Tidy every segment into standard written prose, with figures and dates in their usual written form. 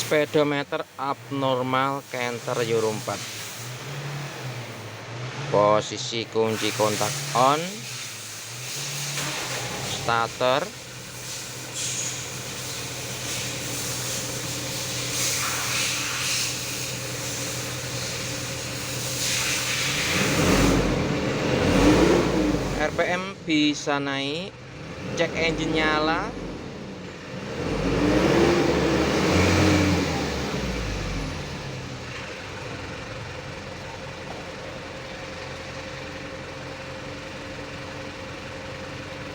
Speedometer abnormal Canter Euro 4. Posisi kunci kontak on, starter, RPM bisa naik, cek engine nyala.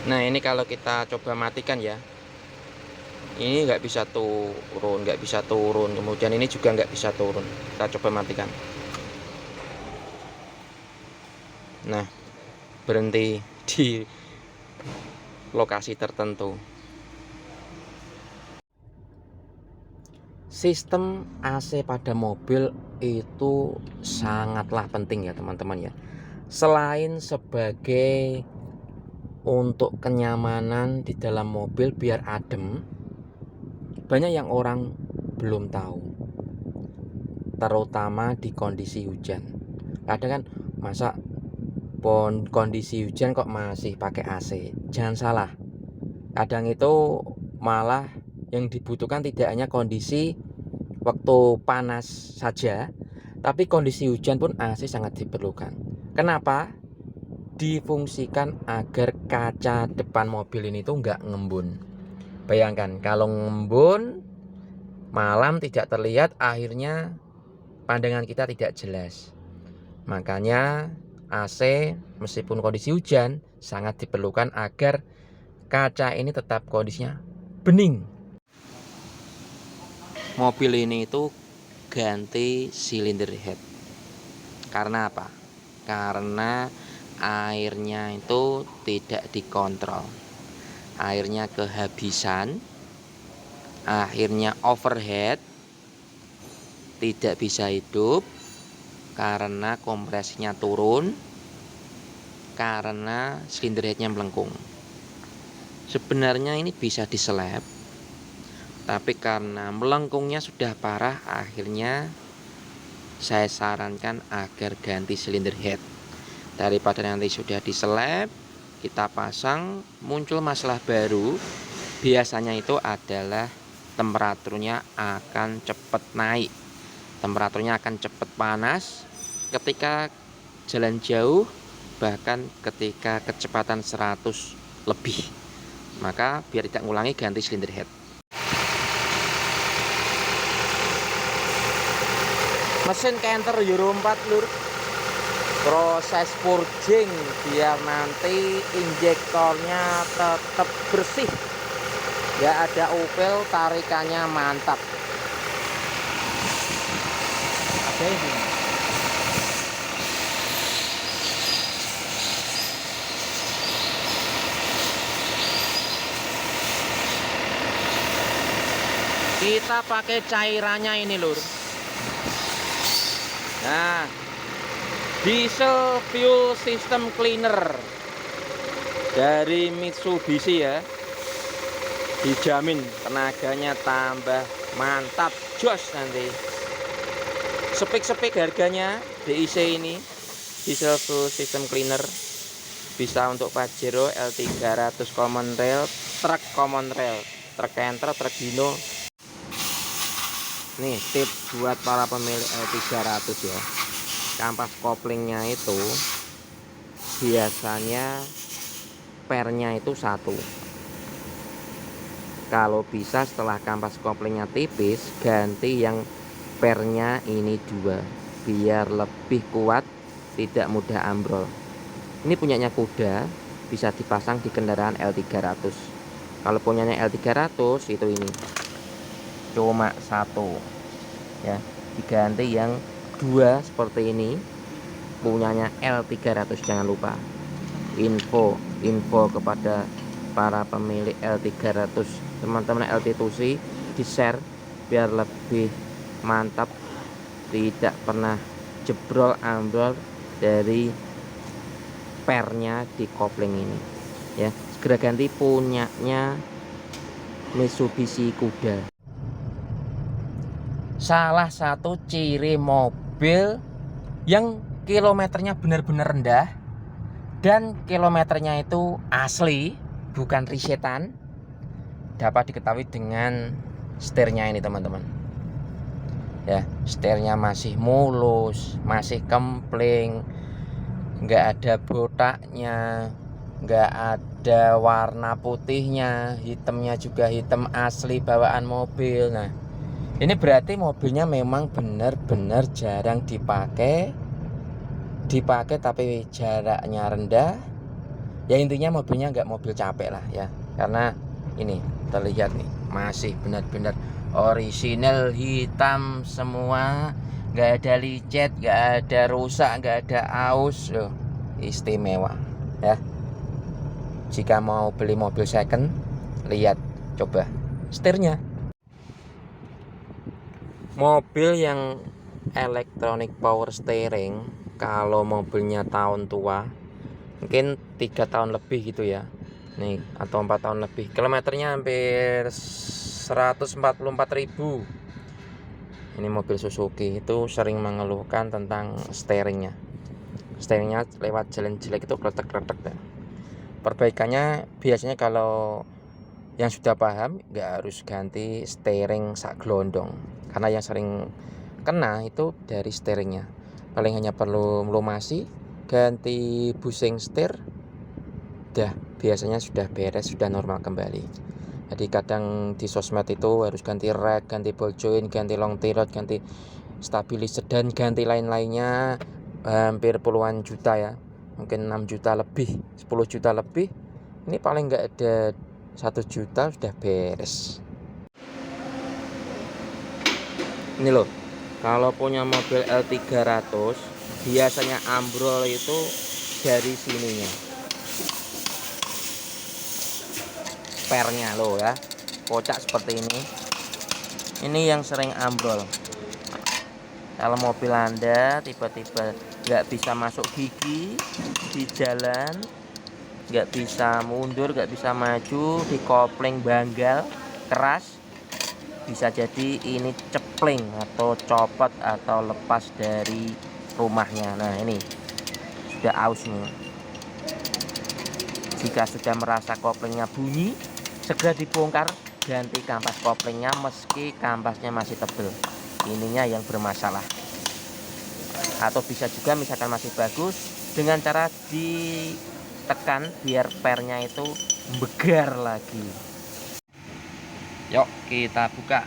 Nah, ini kalau kita coba matikan ya, ini nggak bisa turun, kemudian ini juga nggak bisa turun. Kita coba matikan. Nah, berhenti di lokasi tertentu. Sistem AC pada mobil itu sangatlah penting ya teman-teman ya. Selain sebagai untuk kenyamanan di dalam mobil biar adem, banyak yang orang belum tahu, terutama di kondisi hujan. Kadang kan masa kondisi hujan kok masih pakai AC. Jangan salah, kadang itu malah yang dibutuhkan tidak hanya kondisi waktu panas saja, tapi kondisi hujan pun AC sangat diperlukan. Kenapa? Difungsikan agar kaca depan mobil ini tuh nggak ngembun. Bayangkan kalau ngembun, malam tidak terlihat, akhirnya pandangan kita tidak jelas. Makanya AC meskipun kondisi hujan sangat diperlukan agar kaca ini tetap kondisinya bening. Mobil ini itu ganti silinder head. Karena apa? Karena airnya itu tidak dikontrol, airnya kehabisan, akhirnya overhead, tidak bisa hidup karena kompresinya turun, karena silinder headnya melengkung. Sebenarnya ini bisa diseleb, tapi karena melengkungnya sudah parah, akhirnya saya sarankan agar ganti silinder head. Daripada nanti sudah diseleb, kita pasang, muncul masalah baru. Biasanya itu adalah temperaturnya akan cepat naik, temperaturnya akan cepat panas ketika jalan jauh, bahkan ketika kecepatan 100 lebih. Maka biar tidak mengulangi, ganti silinder head. Mesin Canter Euro 4 lur, proses purging biar nanti injektornya tetap bersih, nggak ada upil, tarikannya mantap. Ada ini. Kita pakai cairannya ini lur. Nah, diesel fuel system cleaner dari Mitsubishi ya, dijamin tenaganya tambah mantap, jos nanti. Sepik-sepik harganya DIC ini, diesel fuel system cleaner, bisa untuk Pajero, L300 common rail, truk common rail, truk Canter, truk Dino. Nih tips buat para pemilik L300 ya, kampas koplingnya itu biasanya pernya itu satu. Kalau bisa setelah kampas koplingnya tipis, ganti yang pernya ini dua, biar lebih kuat, tidak mudah ambrol. Ini punyanya Kuda, bisa dipasang di kendaraan L300. Kalau punyanya L300 itu ini cuma satu ya, diganti yang dua seperti ini punyanya L300. Jangan lupa info kepada para pemilik L300, teman-teman LT2C, di share biar lebih mantap, tidak pernah jebrol ambrol dari pernya di kopling ini ya. Segera ganti, punyanya Mitsubishi Kuda. salah satu ciri mobil yang kilometernya benar-benar rendah dan kilometernya itu asli, bukan risetan, dapat diketahui dengan setirnya ini teman-teman. Ya, setirnya masih mulus, masih kempling, nggak ada botaknya, nggak ada warna putihnya, hitamnya juga hitam asli bawaan mobil. Nah, ini berarti mobilnya memang benar-benar jarang dipakai tapi jaraknya rendah. Ya intinya mobilnya nggak mobil capek lah ya, karena ini terlihat nih masih benar-benar orisinal hitam semua, nggak ada licet, nggak ada rusak, nggak ada aus. Loh, istimewa ya. Jika mau beli mobil second, lihat coba setirnya. Mobil yang electronic power steering, kalau mobilnya tahun tua, mungkin 3 tahun lebih gitu ya nih, atau 4 tahun lebih, kilometernya hampir 144.000. Ini mobil Suzuki itu sering mengeluhkan tentang steeringnya lewat jalan jelek itu kletek-kletek ya. Perbaikannya biasanya kalau yang sudah paham nggak harus ganti steering sak glondong, karena yang sering kena itu dari steeringnya. Paling hanya perlu melumasi, ganti busing setir, dah biasanya sudah beres, sudah normal kembali. Jadi kadang di sosmed itu harus ganti rack, ganti ball joint, ganti long tail rod, ganti stabilizer, dan ganti lain-lainnya hampir puluhan juta ya, mungkin 6 juta lebih, 10 juta lebih. Ini paling nggak ada 1 juta sudah beres. Ini loh, kalau punya mobil L300 biasanya ambrol itu dari sininya, pernya loh ya, kocak seperti ini yang sering ambrol. Kalau mobil Anda tiba-tiba nggak bisa masuk gigi di jalan, nggak bisa mundur, nggak bisa maju, di kopling banggal keras, bisa jadi ini cepling atau copot atau lepas dari rumahnya. Nah ini sudah aus nih. Jika sudah merasa koplingnya bunyi, segera dibongkar, ganti kampas koplingnya meski kampasnya masih tebal. Ininya yang bermasalah. Atau bisa juga misalkan masih bagus, dengan cara ditekan biar pernya itu begar lagi. Yuk kita buka.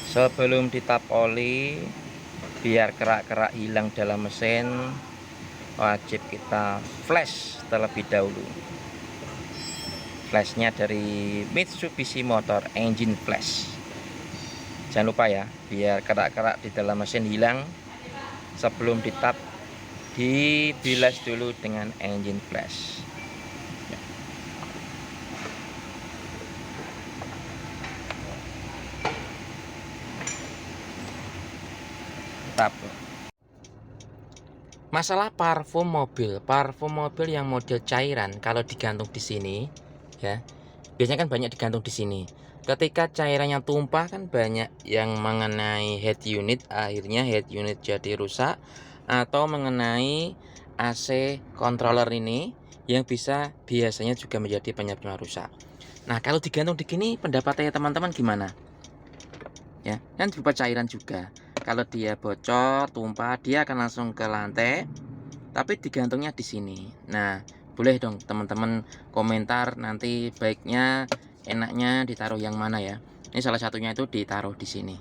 Sebelum ditap oli, biar kerak-kerak hilang dalam mesin, wajib kita flash terlebih dahulu. Flashnya dari Mitsubishi Motor Engine Flash. Jangan lupa ya, biar kerak-kerak di dalam mesin hilang. Sebelum ditap, dibilas dulu dengan engine flash. Tap. Masalah parfum mobil yang model cairan, kalau digantung di sini ya, biasanya kan banyak digantung di sini. Ketika cairannya tumpah kan banyak yang mengenai head unit, akhirnya head unit jadi rusak, atau mengenai AC controller ini yang bisa biasanya juga menjadi penyebab rusak. Nah, kalau digantung di sini, pendapatnya teman-teman gimana? Ya, kan berupa cairan juga. Kalau dia bocor, tumpah, dia akan langsung ke lantai, tapi digantungnya di sini. Nah, boleh dong teman-teman komentar nanti baiknya enaknya ditaruh yang mana ya. Ini salah satunya itu ditaruh di sini.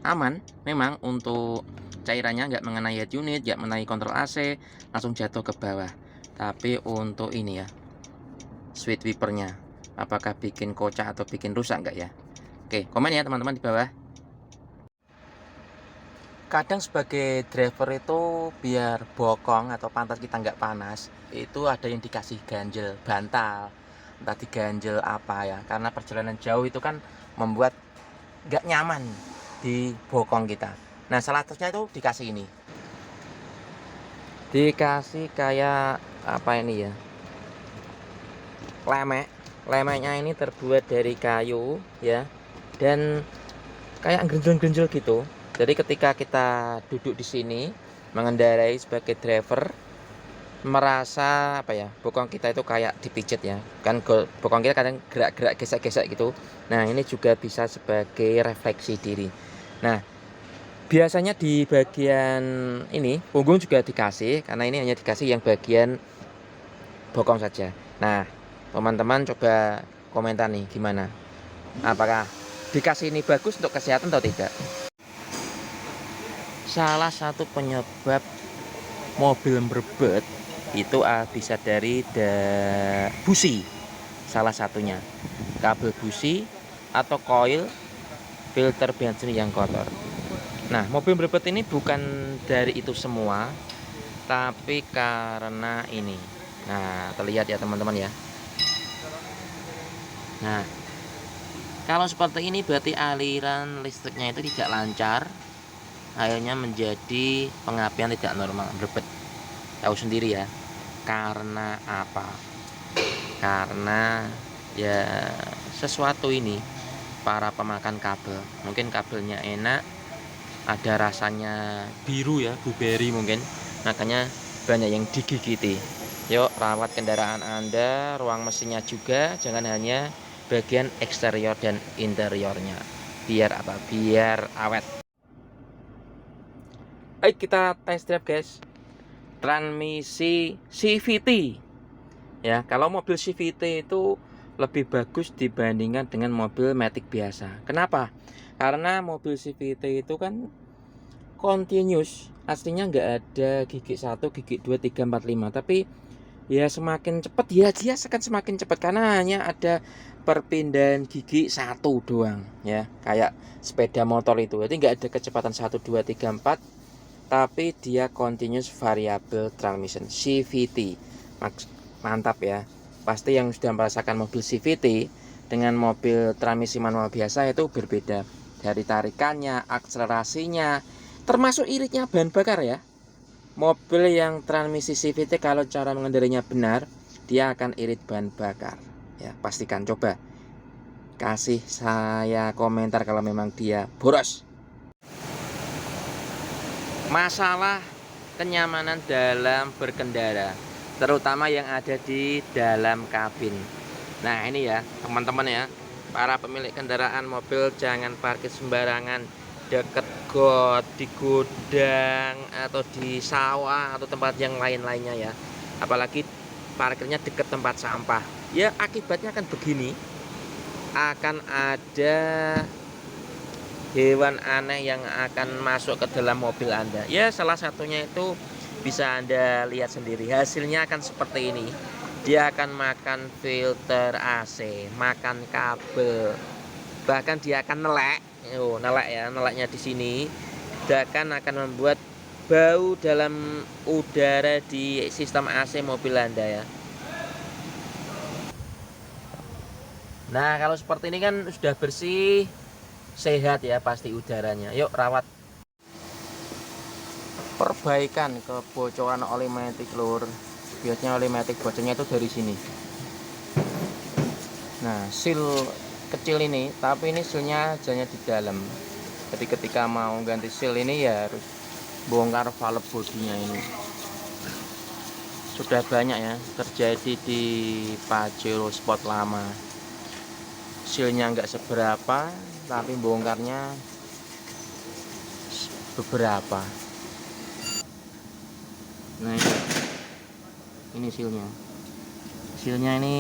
Aman, memang untuk cairannya nggak mengenai head unit, nggak mengenai kontrol AC, langsung jatuh ke bawah. Tapi untuk ini ya, sweet wipernya, apakah bikin kocak atau bikin rusak nggak ya? Oke, komen ya teman-teman di bawah. Kadang sebagai driver itu biar bokong atau pantat kita nggak panas, itu ada yang dikasih ganjel bantal, entah diganjel apa ya, karena perjalanan jauh itu kan membuat nggak nyaman di bokong kita. Nah, salah satunya itu dikasih ini, dikasih kayak apa ini ya, lemeknya ini terbuat dari kayu ya, dan kayak genjel-genjel gitu. Jadi ketika kita duduk di sini mengendarai sebagai driver, merasa apa ya, bokong kita itu kayak dipijit ya kan, bokong kita kadang gerak-gerak gesek-gesek gitu. Nah ini juga bisa sebagai refleksi diri. Nah biasanya di bagian ini punggung juga dikasih, karena ini hanya dikasih yang bagian bokong saja. Nah teman-teman coba komentar nih, gimana, apakah dikasih ini bagus untuk kesehatan atau tidak. Salah satu penyebab mobil merebet itu bisa dari busi, salah satunya kabel busi atau koil filter bensin yang kotor. Nah mobil merebet ini bukan dari itu semua, tapi karena ini. Nah terlihat ya teman-teman ya. Nah kalau seperti ini berarti aliran listriknya itu tidak lancar, akhirnya menjadi pengapian tidak normal, merebet. Tahu sendiri ya, karena apa? Karena ya sesuatu ini, para pemakan kabel, mungkin kabelnya enak, ada rasanya biru ya, blueberry mungkin, makanya banyak yang digigiti. Yuk rawat kendaraan Anda, ruang mesinnya juga, jangan hanya bagian eksterior dan interiornya. Biar apa? Biar awet. Ayo kita test drive guys, transmisi CVT ya. Kalau mobil CVT itu lebih bagus dibandingkan dengan mobil matic biasa. Kenapa? Karena mobil CVT itu kan continuous, aslinya nggak ada gigi 1, gigi 2, 3, 4, 5, tapi ya semakin cepat ya dia akan semakin cepat, karena hanya ada perpindahan gigi 1 doang ya, kayak sepeda motor itu. Jadi nggak ada kecepatan 1, 2, 3, 4, tapi dia continuous variable transmission, CVT. Mantap ya. Pasti yang sudah merasakan mobil CVT dengan mobil transmisi manual biasa itu berbeda, dari tarikannya, akselerasinya, termasuk iritnya bahan bakar ya. Mobil yang transmisi CVT kalau cara mengendarinya benar, dia akan irit bahan bakar ya. Pastikan, coba kasih saya komentar kalau memang dia boros. Masalah kenyamanan dalam berkendara, terutama yang ada di dalam kabin. Nah ini ya teman-teman ya, para pemilik kendaraan mobil jangan parkir sembarangan deket got, di gudang, atau di sawah, atau tempat yang lain-lainnya ya. Apalagi parkirnya deket tempat sampah. Ya akibatnya akan begini, akan ada hewan aneh yang akan masuk ke dalam mobil Anda. Ya salah satunya itu bisa Anda lihat sendiri, hasilnya akan seperti ini. Dia akan makan filter AC, makan kabel, bahkan dia akan nelek. Nelek ya, neleknya di sini. Bahkan akan membuat bau dalam udara di sistem AC mobil Anda ya. Nah kalau seperti ini kan sudah bersih, sehat ya pasti udaranya. Yuk rawat. Perbaikan kebocoran oli matic lur. Biasanya oli matic bocornya itu dari sini. Nah seal kecil ini, tapi ini sealnya hanya di dalam. Jadi ketika mau ganti seal ini ya harus bongkar valve bodinya ini. Sudah banyak ya terjadi di Pajero Sport lama. Sealnya nggak seberapa, tapi bongkarnya beberapa. Nah ini sealnya ini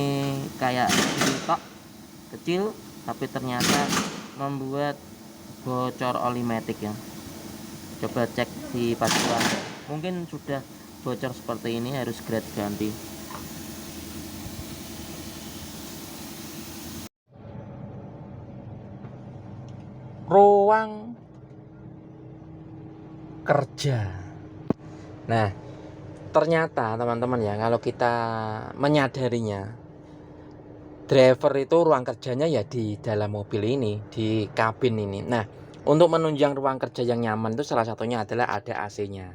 kayak tok kecil, tapi ternyata membuat bocor oli matic ya. Coba cek di pacuan, mungkin sudah bocor seperti ini, harus segera ganti. Ruang kerja. Nah ternyata teman-teman ya, kalau kita menyadarinya, driver itu ruang kerjanya ya di dalam mobil ini, di kabin ini. Nah untuk menunjang ruang kerja yang nyaman itu salah satunya adalah ada AC-nya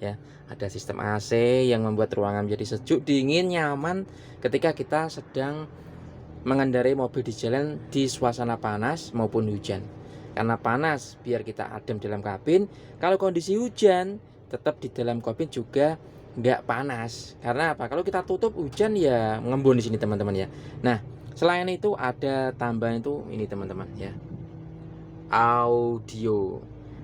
ya. Ada sistem AC yang membuat ruangan menjadi sejuk, dingin, nyaman ketika kita sedang mengendarai mobil di jalan di suasana panas maupun hujan. Karena panas biar kita adem dalam kabin, kalau kondisi hujan tetap di dalam kabin juga nggak panas. Karena apa? Kalau kita tutup hujan ya ngembun di sini teman-teman ya. Nah, selain itu ada tambahan itu ini teman-teman ya.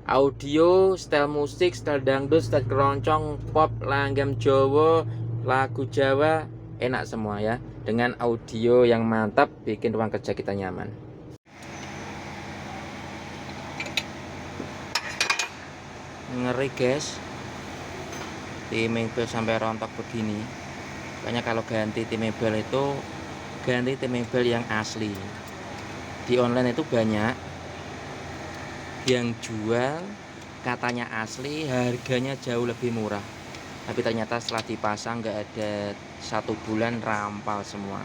Audio, style musik, style dangdut, style keroncong, pop, langgam Jawa, lagu Jawa, enak semua ya. Dengan audio yang mantap bikin ruang kerja kita nyaman. Ngeri guys, timing bel sampai rontok begini. Makanya kalau ganti timing bel itu ganti timing bel yang asli. Di online itu banyak yang jual katanya asli, harganya jauh lebih murah, tapi ternyata setelah dipasang nggak ada 1 bulan rampal semua.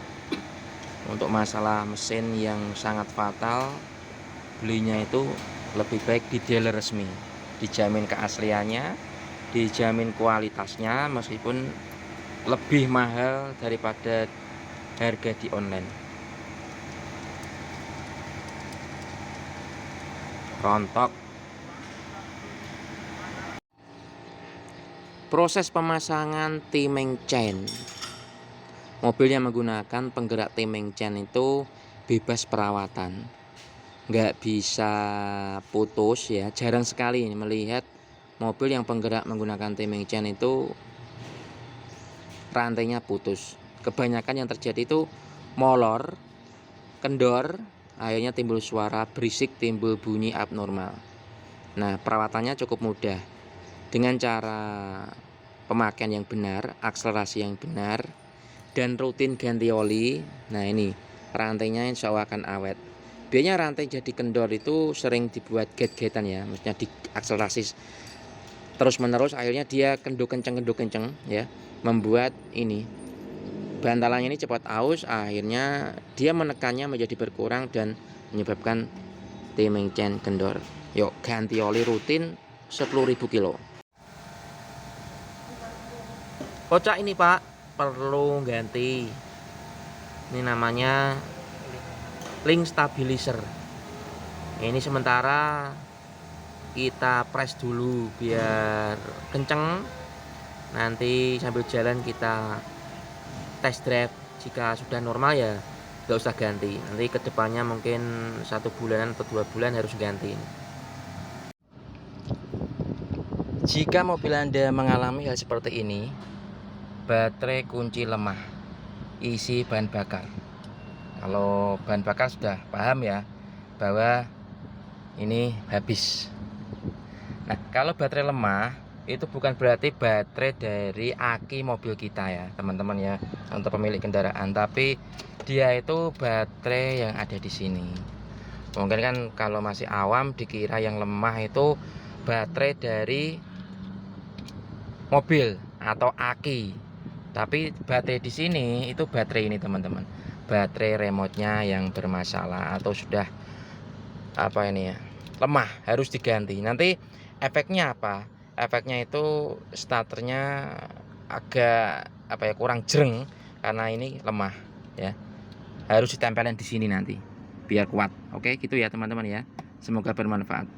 Untuk masalah mesin yang sangat fatal, belinya itu lebih baik di dealer resmi, dijamin keasliannya, dijamin kualitasnya, meskipun lebih mahal daripada harga di online. Rontok. Proses pemasangan timing chain. Mobil yang menggunakan penggerak timing chain itu bebas perawatan, nggak bisa putus ya. Jarang sekali melihat mobil yang penggerak menggunakan timing chain itu rantainya putus. Kebanyakan yang terjadi itu molor, kendor, akhirnya timbul suara berisik, timbul bunyi abnormal. Nah, perawatannya cukup mudah dengan cara pemakaian yang benar, akselerasi yang benar, dan rutin ganti oli. Nah, ini rantainya insya Allah akan awet. Biasanya rantai jadi kendor itu sering dibuat get-getan ya, maksudnya diakselerasi terus menerus, akhirnya dia kendor kenceng ya, membuat ini bantalannya ini cepat aus, akhirnya dia menekannya menjadi berkurang dan menyebabkan timing chain kendor. Yuk ganti oli rutin 10.000 kilo. Kocak ini Pak perlu ganti, ini namanya link stabilizer. Ini sementara kita press dulu biar kenceng, nanti sambil jalan kita test drive. Jika sudah normal ya nggak usah ganti, nanti kedepannya mungkin 1 bulanan atau 2 bulan harus ganti. Jika mobil Anda mengalami hal seperti ini, baterai kunci lemah, isi bahan bakar. Kalau bahan bakar sudah paham ya bahwa ini habis. Nah, kalau baterai lemah itu bukan berarti baterai dari aki mobil kita ya teman-teman ya, untuk pemilik kendaraan, tapi dia itu baterai yang ada di sini. Mungkin kan kalau masih awam dikira yang lemah itu baterai dari mobil atau aki, tapi baterai di sini itu baterai ini teman-teman, baterai remote-nya yang bermasalah atau sudah apa ini ya, lemah, harus diganti. Nanti efeknya apa? Efeknya itu starternya agak apa ya, kurang jreng karena ini lemah ya. Harus ditempelin di sini nanti biar kuat. Oke, gitu ya teman-teman ya. Semoga bermanfaat.